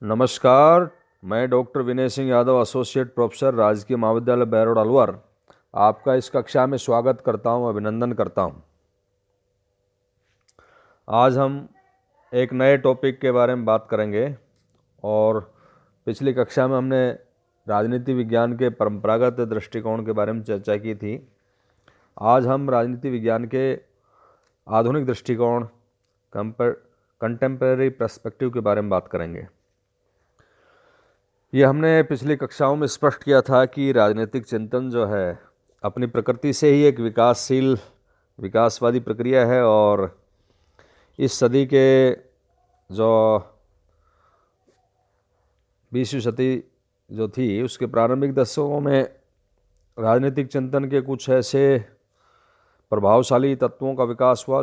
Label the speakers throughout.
Speaker 1: नमस्कार। मैं doctor Vinay Singh Yadav, associate professor, राजकीय महाविद्यालय बैरोड अलवर, आपका इस कक्षा में स्वागत करता हूं, अभिनंदन करता हूं। आज हम एक नए टॉपिक के बारे में बात करेंगे और पिछली कक्षा में हमने राजनीति विज्ञान के परंपरागत दृष्टिकोण के बारे में चर्चा की थी। आज हम राजनीति विज्ञान के आधुनिक दृष्टिकोण, कंटेम्परेरी पर्सपेक्टिव के बारे में बात करेंगे। ये हमने पिछली कक्षाओं में स्पष्ट किया था कि राजनीतिक चिंतन जो है अपनी प्रकृति से ही एक विकासवादी प्रक्रिया है और इस सदी के जो 20वीं सदी जो थी उसके प्रारंभिक दशकों में राजनीतिक चिंतन के कुछ ऐसे प्रभावशाली तत्वों का विकास हुआ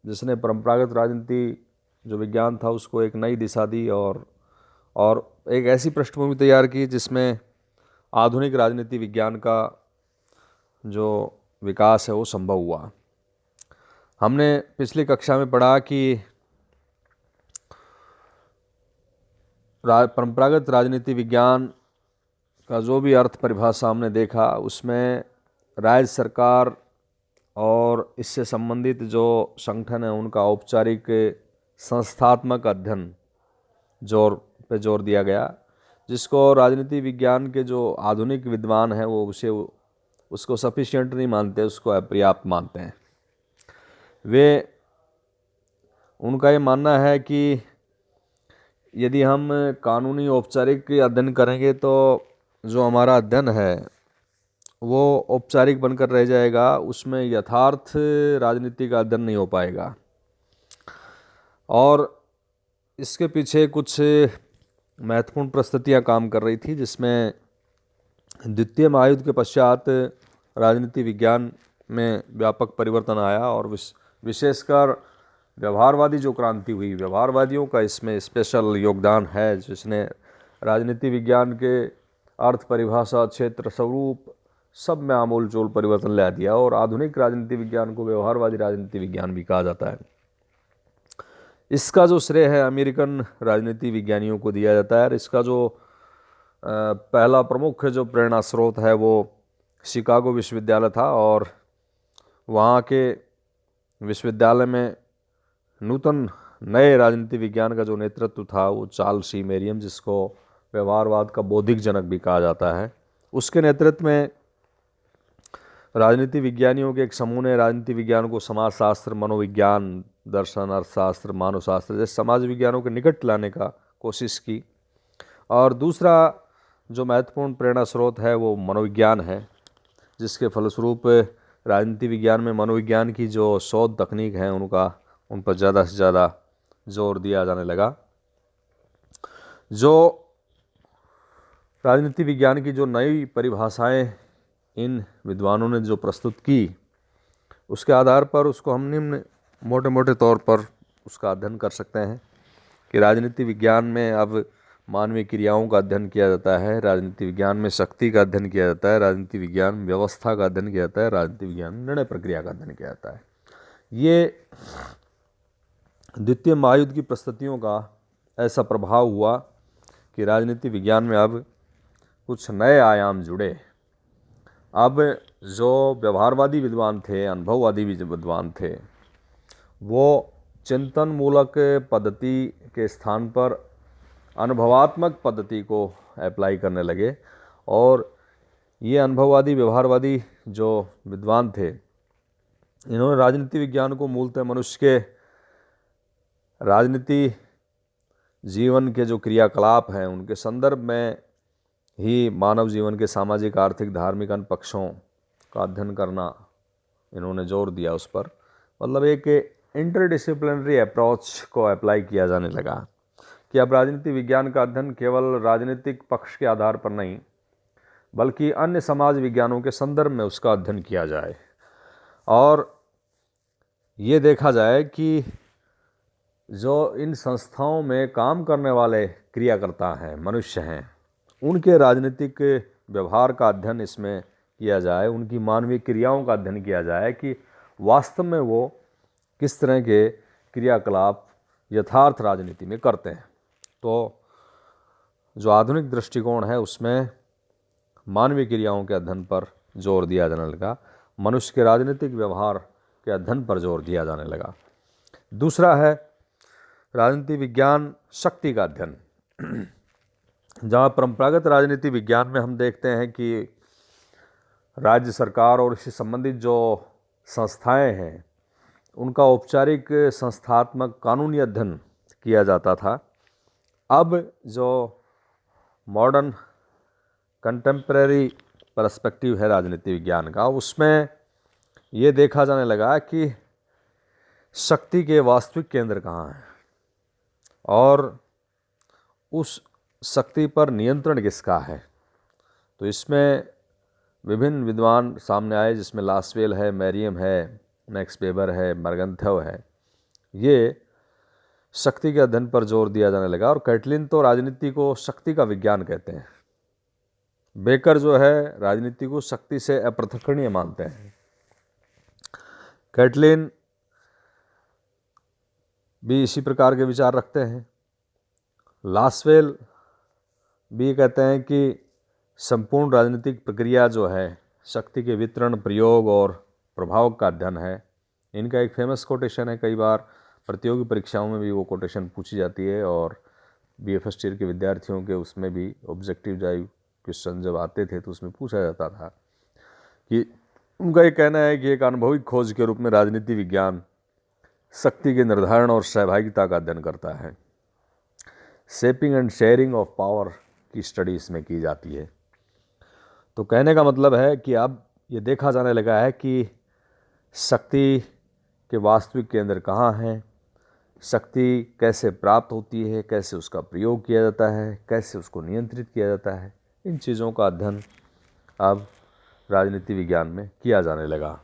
Speaker 1: जिसने परंपरागत राजनीति जो विज्ञान था उसको एक नई दिशा दी और एक ऐसी पृष्ठभूमि तैयार की जिसमें आधुनिक राजनीति विज्ञान का जो विकास है वो संभव हुआ। हमने पिछली कक्षा में पढ़ा कि परंपरागत राजनीति विज्ञान का जो भी अर्थ परिभाषा हमने देखा उसमें राज्य सरकार और इससे संबंधित जो संगठन है उनका औपचारिक संस्थात्मक अध्ययन जोर दिया गया, जिसको राजनीति विज्ञान के जो आधुनिक विद्वान हैं वो उसको सफिशिएंट नहीं मानते, उसको अपर्याप्त मानते हैं। उनका ये मानना है कि यदि हम कानूनी औपचारिक अध्ययन करेंगे तो जो हमारा अध्ययन है वो औपचारिक बनकर रह जाएगा, उसमें यथार्थ राजनीति का अध्ययन नहीं हो पाएगा। और इसके पीछे कुछ महत्वपूर्ण परिस्थितियाँ काम कर रही थी, जिसमें द्वितीय महायुद्ध के पश्चात राजनीति विज्ञान में व्यापक परिवर्तन आया और विशेषकर व्यवहारवादी जो क्रांति हुई, व्यवहारवादियों का इसमें स्पेशल योगदान है, जिसने राजनीति विज्ञान के अर्थ, परिभाषा, क्षेत्र, स्वरूप सब में आमूल-चूल परिवर्तन ला दिया और आधुनिक राजनीति विज्ञान को व्यवहारवादी राजनीति विज्ञान भी कहा जाता है। इसका जो श्रेय है अमेरिकन राजनीति विज्ञानियों को दिया जाता है और इसका जो पहला प्रमुख जो प्रेरणा स्रोत है वो शिकागो विश्वविद्यालय था और वहाँ के विश्वविद्यालय में नूतन नए राजनीति विज्ञान का जो नेतृत्व था वो चार्ल्स सी मेरियम, जिसको व्यवहारवाद का बौद्धिक जनक भी कहा जाता है, उसके नेतृत्व में राजनीति विज्ञानियों के एक समूह ने राजनीति विज्ञान को समाजशास्त्र, मनोविज्ञान, दर्शन, अर्थशास्त्र, मानवशास्त्र जैसे समाज विज्ञानों के निकट लाने का कोशिश की। और दूसरा जो महत्वपूर्ण प्रेरणा स्रोत है वो मनोविज्ञान है, जिसके फलस्वरूप राजनीति विज्ञान में मनोविज्ञान की जो शोध तकनीक हैं उन पर ज़्यादा से ज़्यादा जोर दिया जाने लगा। जो राजनीति विज्ञान की जो नई परिभाषाएं इन विद्वानों ने जो प्रस्तुत की, उसके आधार पर उसको हम निम्न मोटे तौर पर उसका अध्ययन कर सकते हैं कि राजनीति विज्ञान में अब मानवीय क्रियाओं का अध्ययन किया जाता है, राजनीति विज्ञान में शक्ति का अध्ययन किया जाता है, राजनीति विज्ञान में व्यवस्था का अध्ययन किया जाता है, राजनीति विज्ञान में निर्णय प्रक्रिया का अध्ययन किया जाता है। ये द्वितीय महायुद्ध की परिस्थितियों का ऐसा प्रभाव हुआ कि राजनीति विज्ञान में अब कुछ नए आयाम जुड़े। अब जो व्यवहारवादी विद्वान थे, अनुभववादी विद्वान थे, वो चिंतन मूलक पद्धति के स्थान पर अनुभवात्मक पद्धति को अप्लाई करने लगे और ये अनुभववादी व्यवहारवादी जो विद्वान थे, इन्होंने राजनीति विज्ञान को मूलतः मनुष्य के राजनीति जीवन के जो क्रियाकलाप हैं उनके संदर्भ में ही मानव जीवन के सामाजिक, आर्थिक, धार्मिक अन्य पक्षों का अध्ययन करना इन्होंने जोर दिया उस पर। मतलब एक इंटरडिसिप्लिनरी अप्रोच को अप्लाई किया जाने लगा कि अब राजनीति विज्ञान का अध्ययन केवल राजनीतिक पक्ष के आधार पर नहीं बल्कि अन्य समाज विज्ञानों के संदर्भ में उसका अध्ययन किया जाए और ये देखा जाए कि जो इन संस्थाओं में काम करने वाले क्रियाकर्ता हैं, मनुष्य हैं, उनके राजनीतिक व्यवहार का अध्ययन इसमें किया जाए, उनकी मानवीय क्रियाओं का अध्ययन किया जाए कि वास्तव में वो किस तरह के क्रियाकलाप यथार्थ राजनीति में करते हैं। तो जो आधुनिक दृष्टिकोण है उसमें मानवीय क्रियाओं के अध्ययन पर जोर दिया जाने लगा, मनुष्य के राजनीतिक व्यवहार के अध्ययन पर जोर दिया जाने लगा। दूसरा है राजनीति विज्ञान शक्ति का अध्ययन। जहाँ परंपरागत राजनीति विज्ञान में हम देखते हैं कि राज्य सरकार और इससे संबंधित जो संस्थाएं हैं उनका औपचारिक संस्थात्मक कानूनी अध्ययन किया जाता था। अब जो मॉडर्न कंटेम्प्रेरी पर्सपेक्टिव है राजनीति विज्ञान का, उसमें ये देखा जाने लगा कि शक्ति के वास्तविक केंद्र कहाँ हैं और उस शक्ति पर नियंत्रण किसका है। तो इसमें विभिन्न विद्वान सामने आए, जिसमें लासवेल है, मैरियम है, मैक्स वेबर है, मर्गन्थेव है। ये शक्ति के अध्ययन पर जोर दिया जाने लगा और कैटलिन तो राजनीति को शक्ति का विज्ञान कहते हैं। बेकर जो है राजनीति को शक्ति से अपृथकरणीय मानते हैं। कैटलिन भी इसी प्रकार के विचार रखते हैं। लासवेल भी कहते हैं कि संपूर्ण राजनीतिक प्रक्रिया जो है शक्ति के वितरण, प्रयोग और प्रभाव का अध्ययन है। इनका एक फेमस कोटेशन है, कई बार प्रतियोगी परीक्षाओं में भी वो कोटेशन पूछी जाती है और BA फर्स्ट ईयर के विद्यार्थियों के उसमें भी ऑब्जेक्टिव ड्राइव क्वेश्चन जब आते थे तो उसमें पूछा जाता था कि उनका ये कहना है कि एक अनुभवी खोज के रूप में राजनीति विज्ञान शक्ति के निर्धारण और सहभागिता का अध्ययन करता है। Shaping and sharing of power की स्टडी इसमें की जाती है। तो कहने का मतलब है कि अब ये देखा जाने लगा है कि शक्ति के वास्तविक केंद्र कहाँ हैं, शक्ति कैसे प्राप्त होती है, कैसे उसका प्रयोग किया जाता है, कैसे उसको नियंत्रित किया जाता है। इन चीज़ों का अध्ययन अब राजनीति विज्ञान में किया जाने लगा।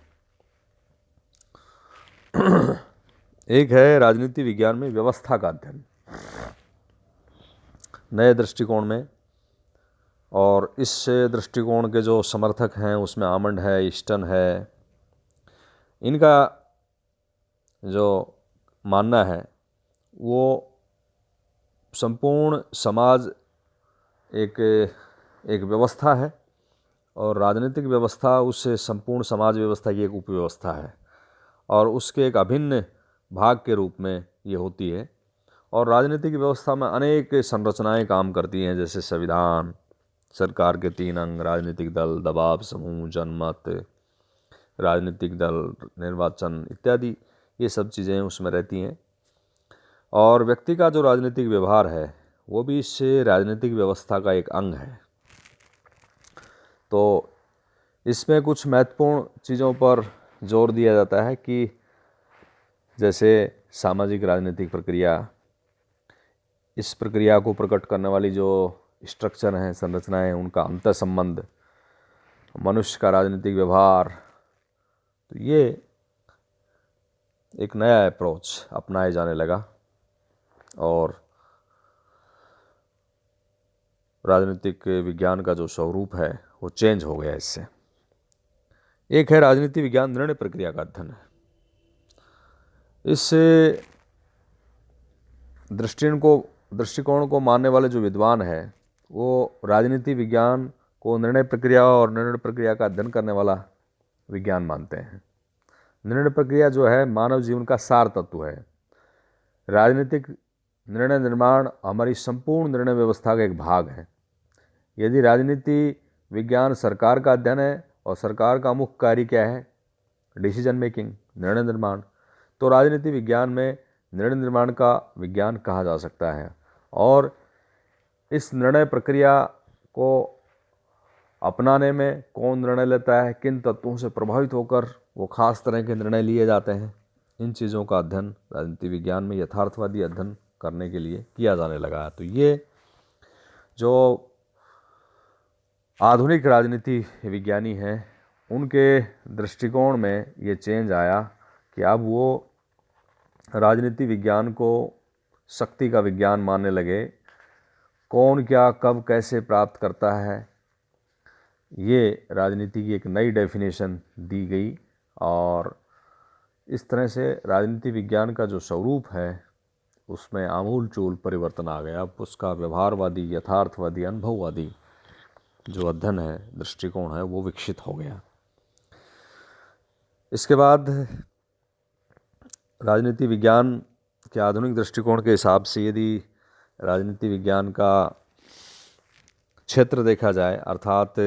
Speaker 1: एक है राजनीति विज्ञान में व्यवस्था का अध्ययन नए दृष्टिकोण में, और इस दृष्टिकोण के जो समर्थक हैं उसमें आमंड है, ईस्टन है। इनका जो मानना है वो संपूर्ण समाज एक व्यवस्था है और राजनीतिक व्यवस्था उस संपूर्ण समाज व्यवस्था की एक उपव्यवस्था है और उसके एक अभिन्न भाग के रूप में ये होती है। और राजनीतिक व्यवस्था में अनेक संरचनाएं काम करती हैं, जैसे संविधान, सरकार के 3 अंग, राजनीतिक दल, दबाव समूह, जनमत, राजनीतिक दल, निर्वाचन इत्यादि, ये सब चीज़ें उसमें रहती हैं। और व्यक्ति का जो राजनीतिक व्यवहार है वो भी इस राजनीतिक व्यवस्था का एक अंग है। तो इसमें कुछ महत्वपूर्ण चीज़ों पर जोर दिया जाता है कि जैसे सामाजिक राजनीतिक प्रक्रिया, इस प्रक्रिया को प्रकट करने वाली जो स्ट्रक्चर हैं, संरचनाएं हैं, उनका अंतर संबंध, मनुष्य का राजनीतिक व्यवहार। तो ये एक नया अप्रोच अपनाया जाने लगा और राजनीतिक विज्ञान का जो स्वरूप है वो चेंज हो गया इससे। एक है राजनीति विज्ञान निर्णय प्रक्रिया का अध्ययन है। इस दृष्टिकोण को मानने वाले जो विद्वान हैं वो राजनीति विज्ञान को निर्णय प्रक्रिया और निर्णय प्रक्रिया का अध्ययन करने वाला विज्ञान मानते हैं। निर्णय प्रक्रिया जो है मानव जीवन का सार तत्व है। राजनीतिक निर्णय निर्माण हमारी संपूर्ण निर्णय व्यवस्था का एक भाग है। यदि राजनीति विज्ञान सरकार का अध्ययन है और सरकार का मुख्य कार्य क्या है, डिसीजन मेकिंग, निर्णय निर्माण, तो राजनीति विज्ञान में निर्णय निर्माण का विज्ञान कहा जा सकता है। और इस निर्णय प्रक्रिया को अपनाने में कौन निर्णय लेता है, किन तत्वों से प्रभावित होकर वो खास तरह के निर्णय लिए जाते हैं, इन चीज़ों का अध्ययन राजनीति विज्ञान में यथार्थवादी अध्ययन करने के लिए किया जाने लगा। तो ये जो आधुनिक राजनीति विज्ञानी हैं उनके दृष्टिकोण में ये चेंज आया कि अब वो राजनीति विज्ञान को शक्ति का विज्ञान मानने लगे। कौन क्या कब कैसे प्राप्त करता है, ये राजनीति की एक नई डेफिनेशन दी गई और इस तरह से राजनीति विज्ञान का जो स्वरूप है उसमें आमूल चूल परिवर्तन आ गया। अब उसका व्यवहारवादी, यथार्थवादी, अनुभववादी जो अध्ययन है, दृष्टिकोण है, वो विकसित हो गया। इसके बाद राजनीति विज्ञान के आधुनिक दृष्टिकोण के हिसाब से यदि राजनीति विज्ञान का क्षेत्र देखा जाए, अर्थात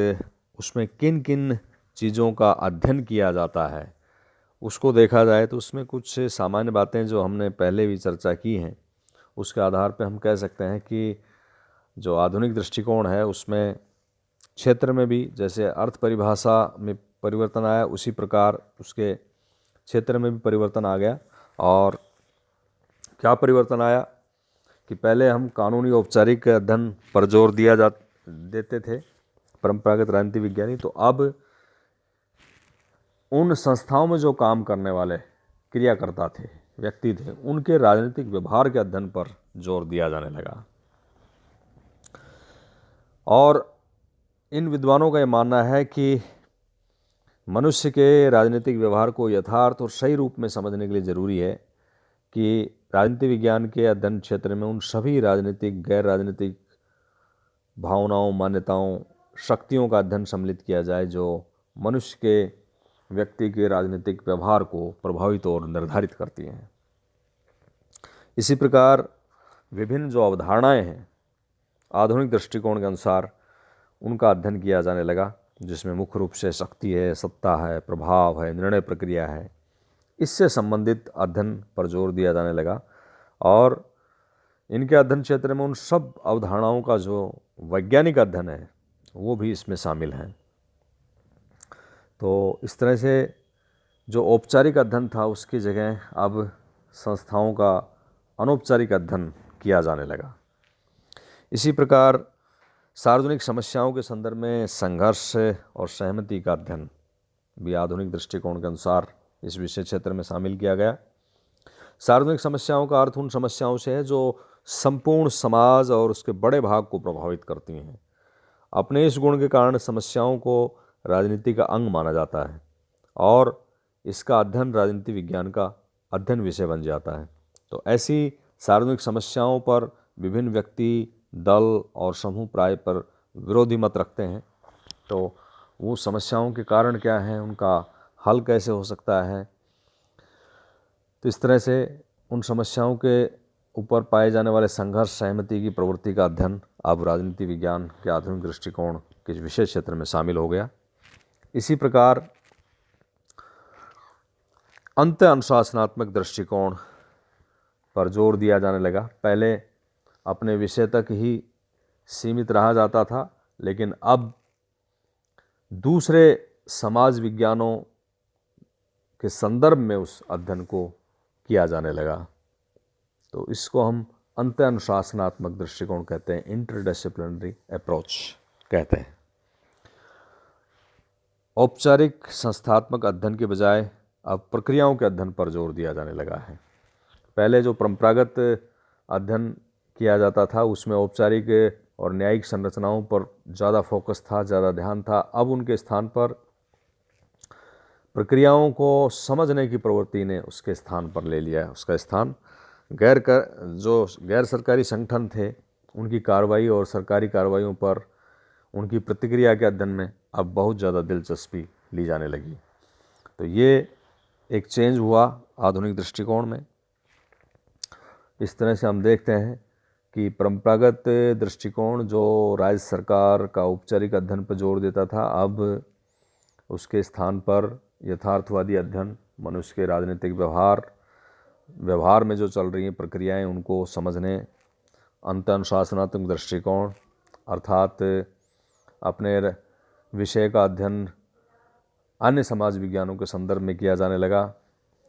Speaker 1: उसमें किन किन चीज़ों का अध्ययन किया जाता है, उसको देखा जाए तो उसमें कुछ सामान्य बातें जो हमने पहले भी चर्चा की हैं, उसके आधार पर हम कह सकते हैं कि जो आधुनिक दृष्टिकोण है उसमें क्षेत्र में भी जैसे अर्थ परिभाषा में परिवर्तन आया, उसी प्रकार उसके क्षेत्र में भी परिवर्तन आ गया। और क्या परिवर्तन आया कि पहले हम कानूनी औपचारिक अध्ययन पर जोर देते थे परंपरागत राजनीति विज्ञानी, तो अब उन संस्थाओं में जो काम करने वाले क्रियाकर्ता थे, व्यक्ति थे, उनके राजनीतिक व्यवहार के अध्ययन पर जोर दिया जाने लगा। और इन विद्वानों का ये मानना है कि मनुष्य के राजनीतिक व्यवहार को यथार्थ और सही रूप में समझने के लिए ज़रूरी है कि राजनीति विज्ञान के अध्ययन क्षेत्र में उन सभी राजनीतिक, गैर राजनीतिक भावनाओं, मान्यताओं, शक्तियों का अध्ययन सम्मिलित किया जाए जो मनुष्य के व्यक्ति के राजनीतिक व्यवहार को प्रभावित और निर्धारित करती हैं। इसी प्रकार विभिन्न जो अवधारणाएं हैं आधुनिक दृष्टिकोण के अनुसार उनका अध्ययन किया जाने लगा, जिसमें मुख्य रूप से शक्ति है, सत्ता है, प्रभाव है, निर्णय प्रक्रिया है, इससे संबंधित अध्ययन पर जोर दिया जाने लगा। और इनके अध्ययन क्षेत्र में उन सब अवधारणाओं का जो वैज्ञानिक अध्ययन है वो भी इसमें शामिल है। तो इस तरह से जो औपचारिक अध्ययन था उसकी जगह अब संस्थाओं का अनौपचारिक अध्ययन किया जाने लगा। इसी प्रकार सार्वजनिक समस्याओं के संदर्भ में संघर्ष और सहमति का अध्ययन भी आधुनिक दृष्टिकोण के अनुसार इस विषय क्षेत्र में शामिल किया गया। सार्वजनिक समस्याओं का अर्थ उन समस्याओं से है जो संपूर्ण समाज और उसके बड़े भाग को प्रभावित करती हैं। अपने इस गुण के कारण समस्याओं को राजनीति का अंग माना जाता है और इसका अध्ययन राजनीति विज्ञान का अध्ययन विषय बन जाता है। तो ऐसी सार्वजनिक समस्याओं पर विभिन्न व्यक्ति, दल और समूह प्राय पर विरोधी मत रखते हैं। तो वो समस्याओं के कारण क्या हैं, उनका हल कैसे हो सकता है, तो इस तरह से उन समस्याओं के ऊपर पाए जाने वाले संघर्ष, सहमति की प्रवृत्ति का अध्ययन अब राजनीति विज्ञान के आधुनिक दृष्टिकोण के विशेष क्षेत्र में शामिल हो गया। इसी प्रकार अंत अनुशासनात्मक दृष्टिकोण पर जोर दिया जाने लगा। पहले अपने विषय तक ही सीमित रहा जाता था, लेकिन अब दूसरे समाज विज्ञानों के संदर्भ में उस अध्ययन को किया जाने लगा। तो इसको हम अंत अनुशासनात्मक दृष्टिकोण कहते हैं, इंटरडिसिप्लिनरी अप्रोच कहते हैं। औपचारिक संस्थात्मक अध्ययन के बजाय अब प्रक्रियाओं के अध्ययन पर जोर दिया जाने लगा है। पहले जो परंपरागत अध्ययन किया जाता था उसमें औपचारिक और न्यायिक संरचनाओं पर ज़्यादा फोकस था, ज़्यादा ध्यान था। अब उनके स्थान पर प्रक्रियाओं को समझने की प्रवृत्ति ने उसके स्थान पर ले लिया है। उसका स्थान जो गैर सरकारी संगठन थे उनकी कार्रवाई और सरकारी कार्रवाइयों पर उनकी प्रतिक्रिया के अध्ययन में अब बहुत ज़्यादा दिलचस्पी ली जाने लगी। तो ये एक चेंज हुआ आधुनिक दृष्टिकोण में। इस तरह से हम देखते हैं कि परंपरागत दृष्टिकोण जो राज्य सरकार का औपचारिक अध्ययन पर जोर देता था, अब उसके स्थान पर यथार्थवादी अध्ययन, मनुष्य के राजनीतिक व्यवहार में जो चल रही हैं प्रक्रियाएं उनको समझने, अंत अनुशासनात्मक दृष्टिकोण अर्थात अपने विषय का अध्ययन अन्य समाज विज्ञानों के संदर्भ में किया जाने लगा।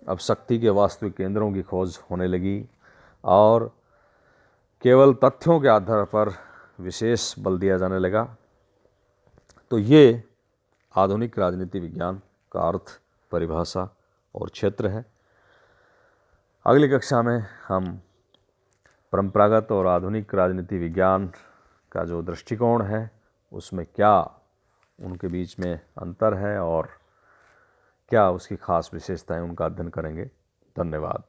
Speaker 1: अब शक्ति के वास्तविक केंद्रों की खोज होने लगी और केवल तथ्यों के आधार पर विशेष बल दिया जाने लगा। तो ये आधुनिक राजनीति विज्ञान का अर्थ, परिभाषा और क्षेत्र है। अगली कक्षा में हम परंपरागत और आधुनिक राजनीति विज्ञान का जो दृष्टिकोण है उसमें क्या उनके बीच में अंतर है और क्या उसकी खास विशेषताएं, उनका अध्ययन करेंगे। धन्यवाद।